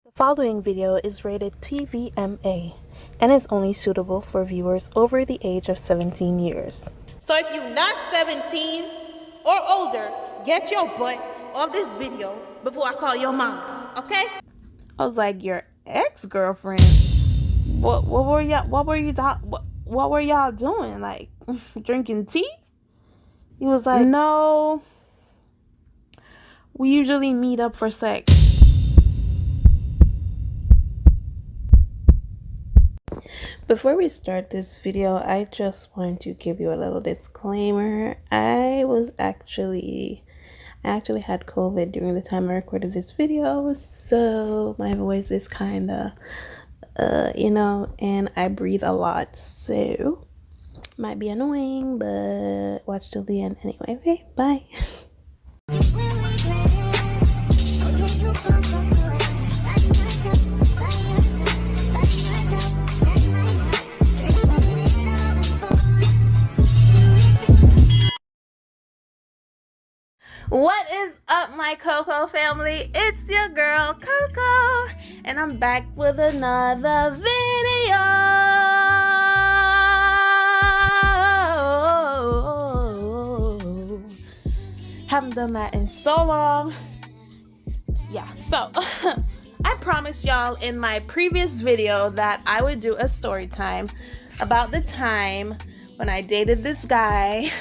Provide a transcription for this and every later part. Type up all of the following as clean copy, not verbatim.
The following video is rated TVMA and is only suitable for viewers over the age of 17 years. So if you're not 17 or older, get your butt off this video before I call your mama, okay? I was like, your ex-girlfriend? What were y'all doing? Like, drinking tea? He was like, no, we usually meet up for sex. Before we start this video, I just want to give you a little disclaimer. I actually had COVID during the time I recorded this video, so my voice is kind of, and I breathe a lot, so might be annoying, but watch till the end anyway. Okay, bye. What is up, my Koko family? It's your girl Koko, and I'm back with another video. Haven't done that in so long. Yeah, so I promised y'all in my previous video that I would do a story time about the time when I dated this guy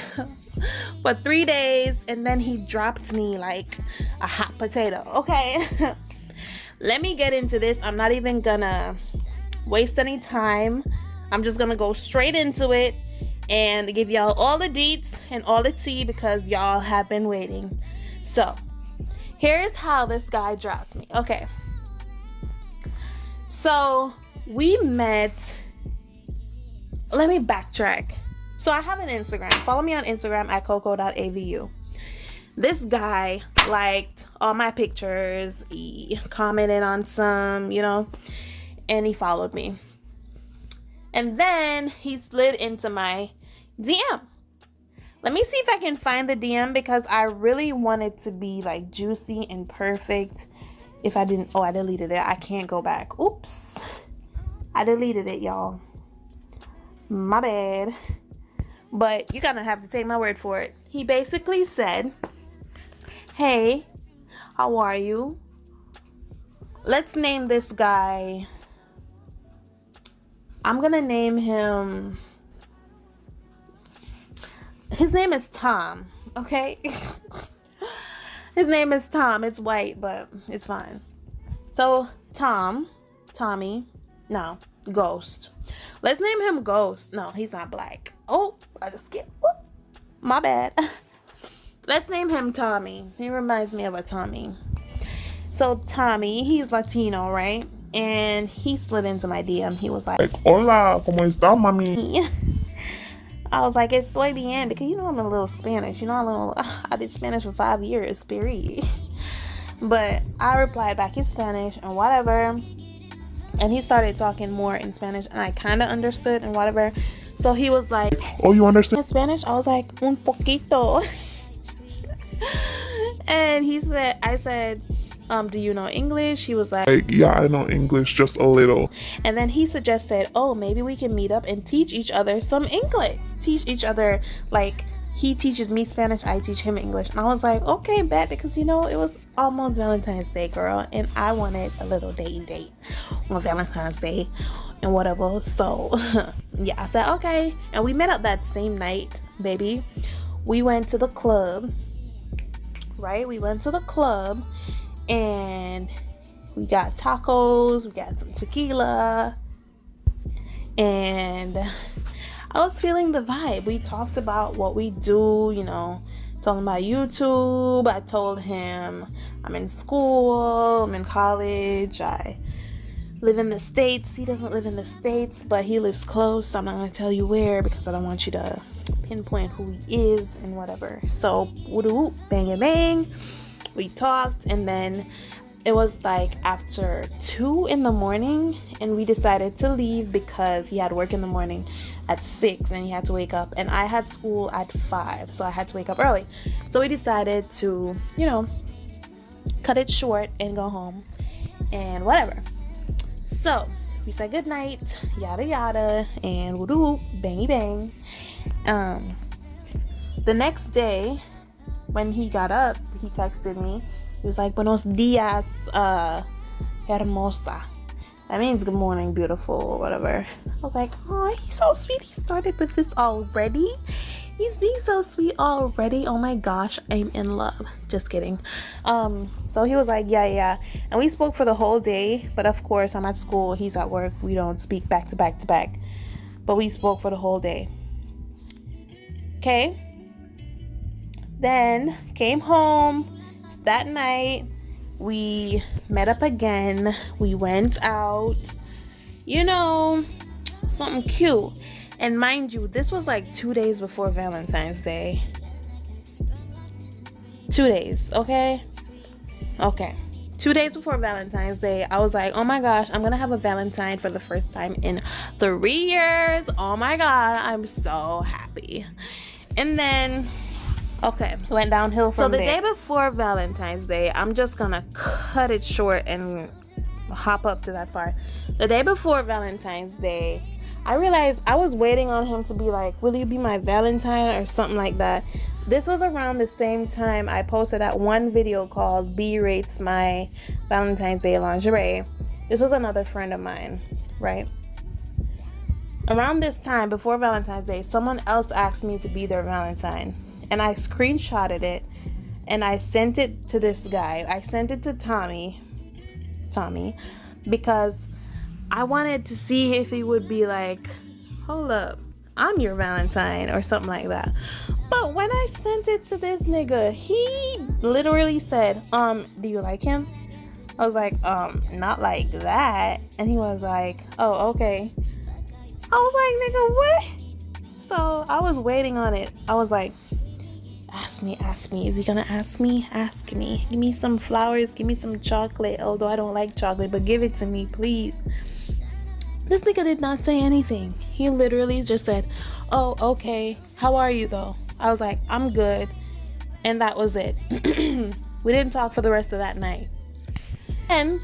for 3 days and then he dropped me like a hot potato. Okay. Let me get into this. I'm not even gonna waste any time. I'm just gonna go straight into it and give y'all all the deets and all the tea because y'all have been waiting. So here's how this guy dropped me. Okay, so we met. Let me backtrack. So I have an Instagram. Follow me on Instagram at koko.avu. This guy liked all my pictures. He commented on some, and he followed me. And then he slid into my DM. Let me see if I can find the DM because I really want it to be like juicy and perfect. If I didn't, I deleted it. I can't go back. Oops. I deleted it, y'all. My bad. But you're gonna have to take my word for it. He basically said, hey, how are you? Let's name this guy. I'm gonna name him. His name is Tom, okay? His name is Tom. It's white, but it's fine. So, Tommy, no, Ghost. Let's name him Ghost. No, he's not black. Oh, I just skipped. Oh, my bad. Let's name him Tommy. He reminds me of a Tommy. So, Tommy, he's Latino, right? And he slid into my DM. He was like, hola, ¿cómo estás, mami? I was like, estoy bien, because I'm a little Spanish. I did Spanish for 5 years, period. But I replied back in Spanish and whatever. And he started talking more in Spanish, and I kind of understood and whatever. So he was like, oh, you understand in Spanish? I was like, un poquito. And I said, do you know English? He was like, yeah, I know English just a little. And then he suggested, oh, maybe we can meet up and teach each other some English. Teach each other, like, he teaches me Spanish, I teach him English. And I was like, okay, bet, because, it was almost Valentine's Day, girl. And I wanted a little date on Valentine's Day and whatever. So, yeah, I said, okay. And we met up that same night, baby. We went to the club, right? We went to the club and we got tacos, we got some tequila, and I was feeling the vibe. We talked about what we do, talking about YouTube. I told him I'm in school, I'm in college, I live in the States. He doesn't live in the States, but he lives close. So I'm not going to tell you where because I don't want you to pinpoint who he is and whatever. So, bang and bang. We talked, and then it was like after 2 a.m, and we decided to leave because he had work in the morning at 6 and he had to wake up, and I had school at 5, so I had to wake up early. So we decided to, cut it short and go home. and whatever. So we said goodnight, yada yada, and woo bangy bang. The next day when he got up, he texted me. He was like, "Buenos dias, hermosa." That means good morning, beautiful, or whatever. I was like, oh, he's so sweet. He started with this already. He's being so sweet already. Oh my gosh, I'm in love. Just kidding. So he was like, yeah. And we spoke for the whole day. But of course, I'm at school. He's at work. We don't speak back to back to back. But we spoke for the whole day. Okay. Then came home that night. We met up again. We went out, something cute. And mind you, this was like 2 days before Valentine's Day. 2 days, okay? Okay. 2 days before Valentine's Day, I was like, oh my gosh, I'm gonna have a Valentine for the first time in 3 years. Oh my God, I'm so happy. And then, okay, went downhill from there. So the day before Valentine's Day, I'm just gonna cut it short and hop up to that part. The day before Valentine's Day, I realized I was waiting on him to be like, will you be my Valentine or something like that. This was around the same time I posted that one video called B Rates My Valentine's Day Lingerie. This was another friend of mine, right? Around this time, before Valentine's Day, someone else asked me to be their Valentine. And I screenshotted it and I sent it to this guy. I sent it to Tommy, because I wanted to see if he would be like, hold up, I'm your Valentine or something like that. But when I sent it to this nigga, he literally said, do you like him? I was like, not like that. And he was like, oh, okay. I was like, nigga, what? So I was waiting on it. I was like, ask me. Is he gonna ask me? Ask me. Give me some flowers. Give me some chocolate. Although I don't like chocolate, but give it to me, please. This nigga did not say anything. He literally just said, oh, okay. How are you though? I was like, I'm good. And that was it. We didn't talk for the rest of that night. And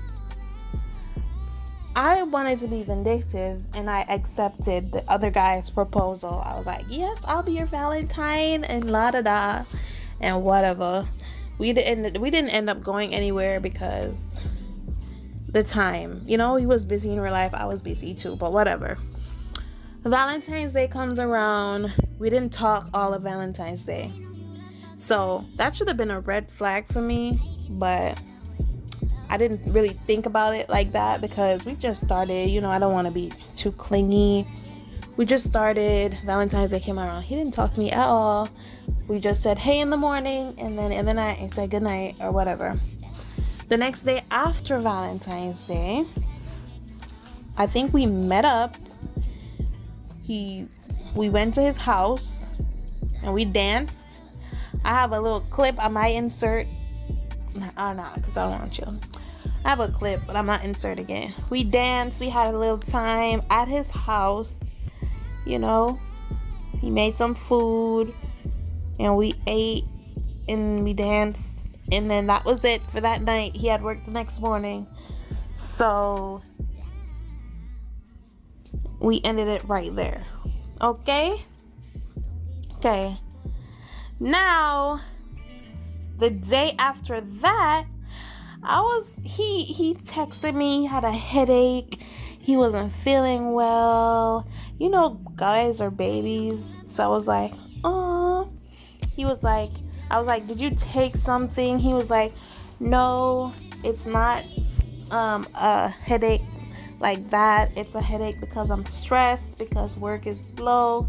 I wanted to be vindictive and I accepted the other guy's proposal. I was like, yes, I'll be your Valentine and la da da and whatever. We didn't end up going anywhere because the time, he was busy in real life. I was busy too, but whatever. Valentine's Day comes around. We didn't talk all of Valentine's Day. So that should have been a red flag for me, but I didn't really think about it like that because we just started, I don't want to be too clingy. We just started. Valentine's Day came around. He didn't talk to me at all. We just said, hey, in the morning, and then in the night, I said good night or whatever. The next day after Valentine's Day, I think we met up. We went to his house and we danced. I have a little clip I might insert. Not because I don't want you. I have a clip, but I'm not inserting it. We danced. We had a little time at his house. He made some food and we ate and we danced. And then that was it for that night. He had work the next morning. So we ended it right there. Okay. Now, the day after that, he texted me, he had a headache, he wasn't feeling well. Guys are babies. So I was like, oh. I was like, did you take something? He was like, no, it's not a headache like that. It's a headache because I'm stressed, because work is slow.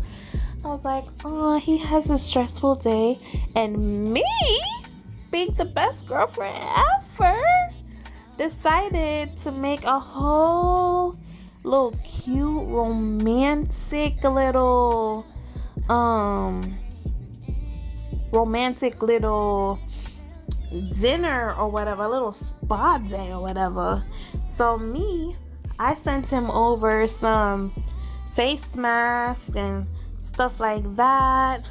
I was like, oh, he has a stressful day. And me, being the best girlfriend ever, decided to make a whole little cute, romantic little dinner or whatever, a little spa day or whatever. So I sent him over some face masks and stuff like that,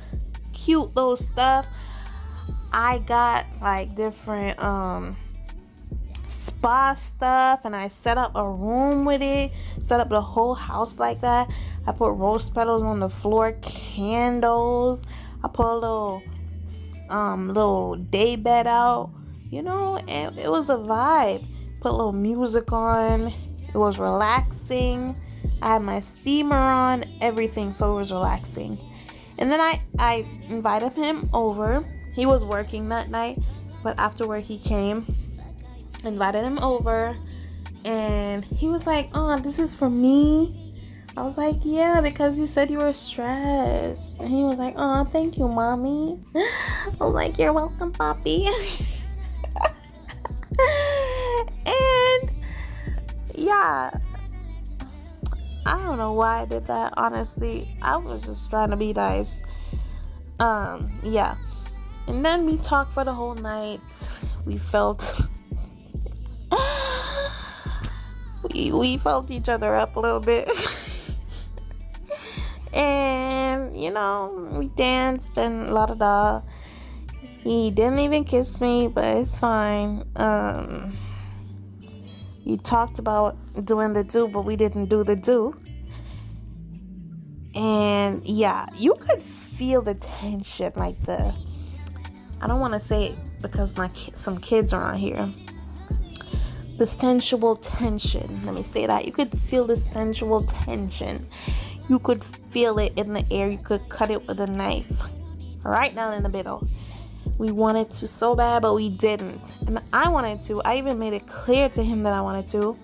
cute little stuff. I got like different spa stuff, and I set up a room with it, set up the whole house like that. I put rose petals on the floor, candles. I put a little day bed out, and it was a vibe. Put a little music on. It was relaxing. I had my steamer on, everything, so it was relaxing. And then I invited him over. He was working that night, but after work he came. Invited him over, and he was like, "Oh, this is for me." I was like, "Yeah, because you said you were stressed." And he was like, "Oh, thank you, mommy." I was like, "You're welcome, Poppy." And yeah, I don't know why I did that. Honestly, I was just trying to be nice. Yeah. And then we talked for the whole night. We felt we felt each other up a little bit. And we danced and la da da. He didn't even kiss me, but it's fine. We talked about doing the do, but we didn't do the do. And yeah, you could feel the tension, like I don't want to say it because some kids are on here. The sensual tension. Let me say that. You could feel the sensual tension. You could feel it in the air. You could cut it with a knife. Right down in the middle. We wanted to so bad, but we didn't. And I wanted to. I even made it clear to him that I wanted to.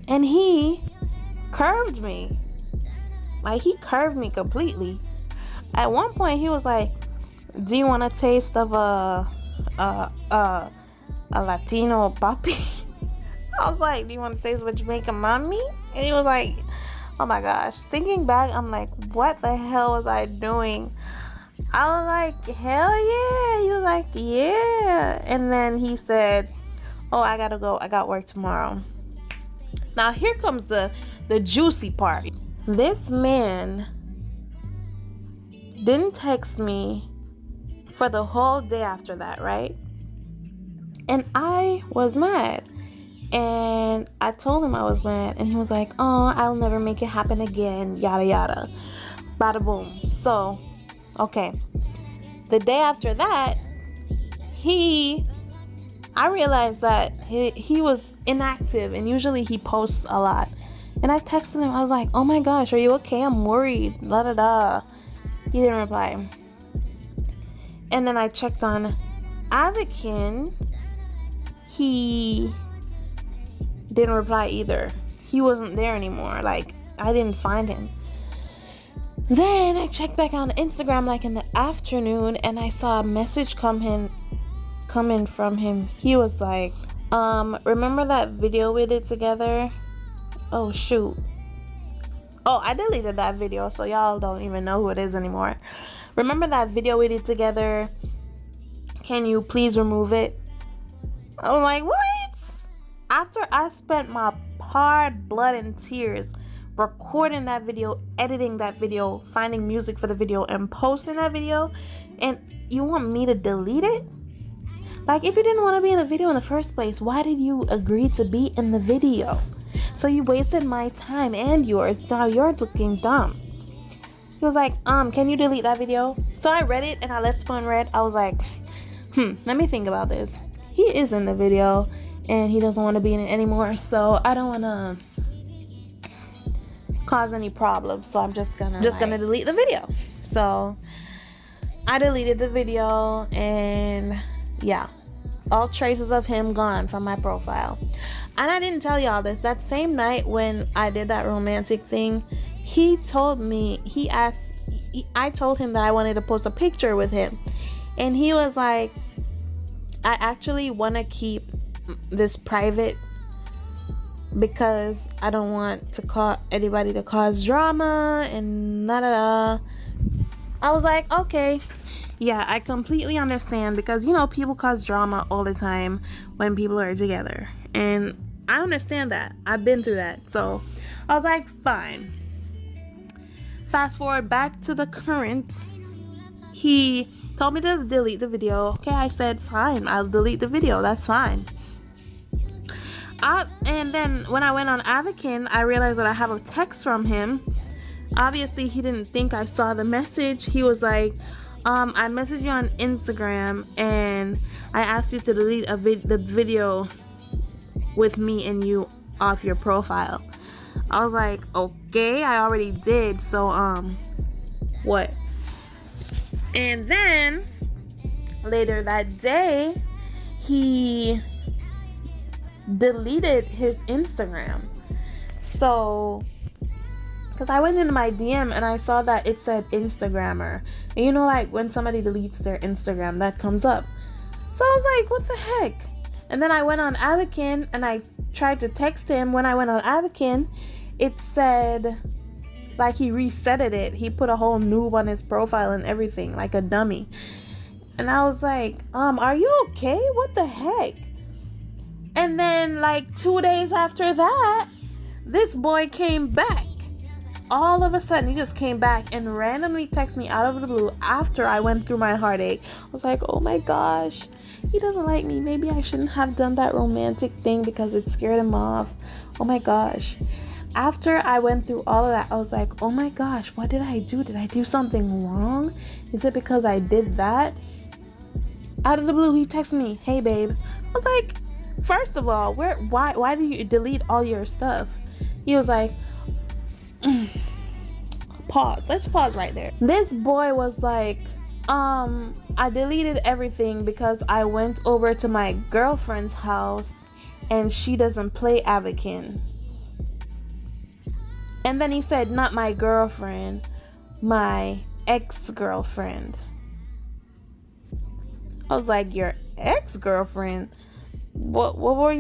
And he curved me. Like, he curved me completely. At one point, he was like, "Do you want a taste of a Latino papi?" I was like, "Do you want to taste of a Jamaican mommy?" And he was like, oh my gosh. Thinking back, I'm like, what the hell was I doing? I was like, hell yeah. He was like, yeah. And then he said, oh, I gotta go. I got work tomorrow. Now here comes the juicy part. This man didn't text me for the whole day after that, right? And I was mad. And I told him I was mad. And he was like, oh, I'll never make it happen again. Yada, yada. Bada boom. So, okay. The day after that, I realized that he was inactive. And usually he posts a lot. And I texted him. I was like, oh my gosh, are you okay? I'm worried. La da da. He didn't reply. And then I checked on Avakin. He didn't reply either. He wasn't there anymore. Like, I didn't find him. Then I checked back on Instagram like in the afternoon, and I saw a message coming from him. He was like, remember that video we did together? Oh shoot. Oh, I deleted that video, so y'all don't even know who it is anymore. Remember that video we did together? Can you please remove it? I was like, what? After I spent my hard blood and tears recording that video, editing that video, finding music for the video, and posting that video, and you want me to delete it? Like, if you didn't want to be in the video in the first place, why did you agree to be in the video? So you wasted my time and yours. Now you're looking dumb. He was like, can you delete that video? So I read it and I left it unread. I was like, let me think about this. He is in the video and he doesn't want to be in it anymore, so I don't want to cause any problems. So I'm just gonna delete the video. So I deleted the video, and yeah, all traces of him gone from my profile. And I didn't tell y'all this. That same night when I did that romantic thing, he told me, I told him that I wanted to post a picture with him, and he was like, I actually want to keep this private because I don't want to call anybody to cause drama and da da da. I was like, okay, yeah, I completely understand, because people cause drama all the time when people are together, and I understand that. I've been through that. So I was like, fine. Fast forward back to the current. He told me to delete the video. Okay, I said, fine, I'll delete the video. That's fine. And then when I went on Avakin, I realized that I have a text from him. Obviously, he didn't think I saw the message. He was like, I messaged you on Instagram and I asked you to delete the video with me and you off your profile. I was like, okay, I already did. So, what? And then later that day, he deleted his Instagram. So, because I went into my DM and I saw that it said Instagrammer. And you know, like when somebody deletes their Instagram, that comes up. So I was like, what the heck? And then I went on Avakin and I tried to text him. When I went on Avakin, it said, like, he reset it. He put a whole noob on his profile and everything, like a dummy. And I was like, are you okay? What the heck? And then, like, 2 days after that, this boy came back. All of a sudden, he just came back and randomly texted me out of the blue after I went through my heartache. I was like, oh my gosh, he doesn't like me. Maybe I shouldn't have done that romantic thing because it scared him off. Oh my gosh. After I went through all of that, I was like, oh my gosh, what did I do? Did I do something wrong? Is it because I did that? Out of the blue, he texted me, hey babe. I was like, first of all, why did you delete all your stuff? He was like, pause. Let's pause right there. This boy was like, I deleted everything because I went over to my girlfriend's house and she doesn't play Avakin. And then he said, not my girlfriend, my ex-girlfriend. I was like, your ex-girlfriend? What were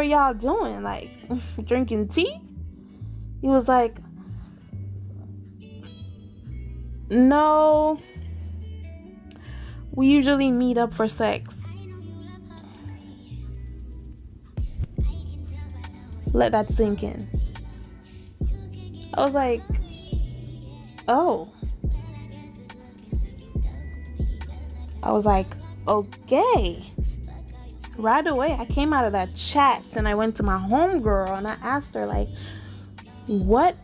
y'all doing? Like, drinking tea? He was like, no, we usually meet up for sex. Let that sink in. I was like, oh. I was like, okay. Right away, I came out of that chat and I went to my homegirl and I asked her, like, what?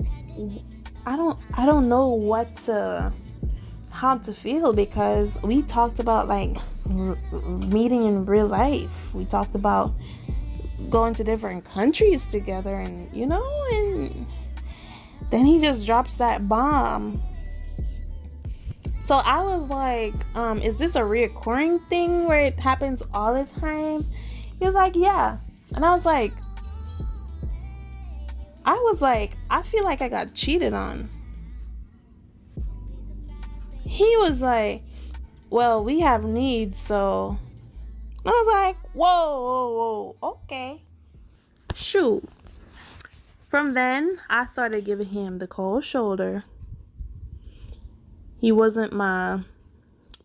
I don't know how to feel, because we talked about like meeting in real life. We talked about going to different countries together, and you know, and then he just drops that bomb. So I was like, is this a reoccurring thing where it happens all the time? He was like, yeah. And I was like, I feel like I got cheated on. He was like, well, we have needs, so I was like, whoa, okay. Shoot. From then, I started giving him the cold shoulder. He wasn't my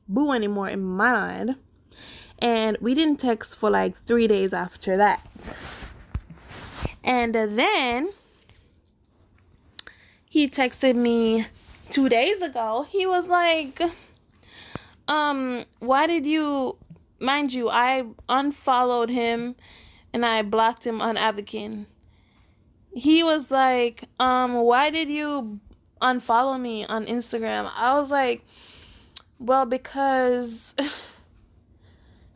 boo anymore in my mind. And we didn't text for like 3 days after that. And then he texted me 2 days ago. He was like, why did you, mind you, I unfollowed him and I blocked him on Avakin. He was like, why did you unfollow me on Instagram? I was like, well, because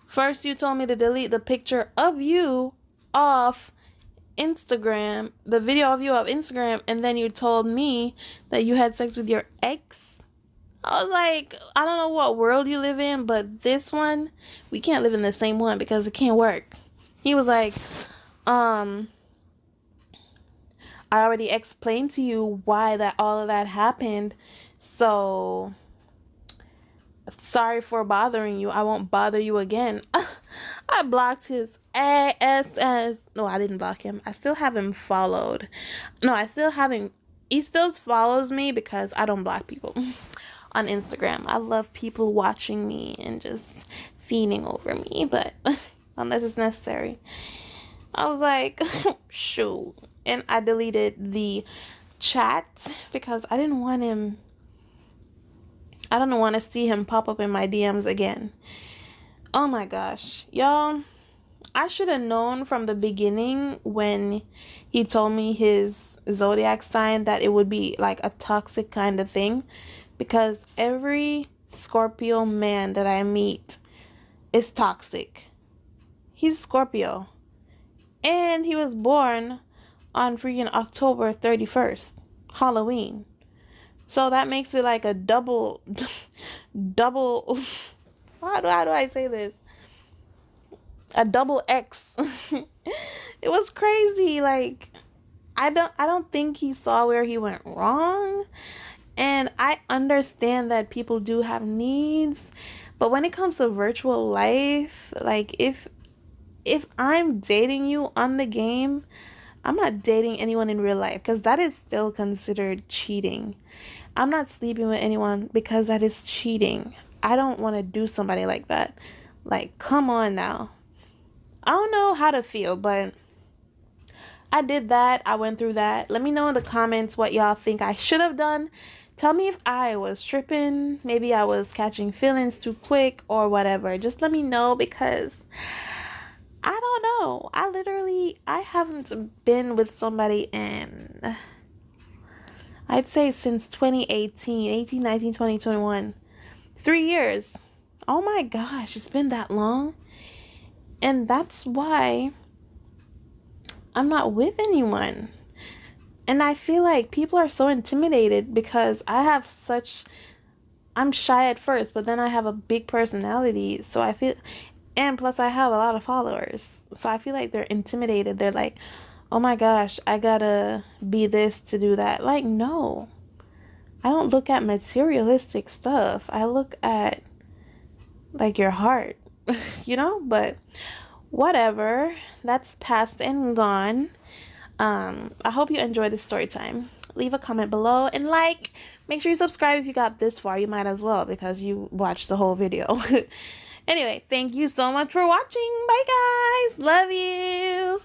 first you told me to delete the picture of you off Instagram, the video of you off Instagram, and then you told me that you had sex with your ex. I was like, I don't know what world you live in, but this one, we can't live in the same one because it can't work. He was like, I already explained to you why all of that happened, so sorry for bothering you. I won't bother you again. I blocked his ass. No, I didn't block him. I still have him followed. No, I still have him. He still follows me because I don't block people on Instagram. I love people watching me and just fiending over me, but unless it's necessary. I was like, shoot. And I deleted the chat because I didn't want him. I don't want to see him pop up in my DMs again. Oh my gosh, y'all. I should have known from the beginning when he told me his zodiac sign that it would be like a toxic kind of thing, because every Scorpio man that I meet is toxic. He's Scorpio. And he was born on freaking October 31st, Halloween. So that makes it like a double, how do I say this? A double X. It was crazy. Like, I don't think he saw where he went wrong. And I understand that people do have needs, but when it comes to virtual life, like if I'm dating you on the game, I'm not dating anyone in real life, because that is still considered cheating. I'm not sleeping with anyone because that is cheating. I don't want to do somebody like that. Like, come on now. I don't know how to feel, but I did that. I went through that. Let me know in the comments what y'all think I should have done. Tell me if I was tripping. Maybe I was catching feelings too quick or whatever. Just let me know, because I don't know. I haven't been with somebody in, I'd say since 2018, 18, 19, 20, 21. 3 years. Oh my gosh, it's been that long. And that's why I'm not with anyone. And I feel like people are so intimidated because I'm shy at first, but then I have a big personality. So I feel, and plus I have a lot of followers. So I feel like they're intimidated. They're like, oh my gosh, I gotta be this to do that. Like, no. I don't look at materialistic stuff. I look at like your heart, you know? But whatever. That's past and gone. I hope you enjoyed this story time. Leave a comment below and like. Make sure you subscribe if you got this far. You might as well, because you watched the whole video. Anyway, thank you so much for watching. Bye guys. Love you.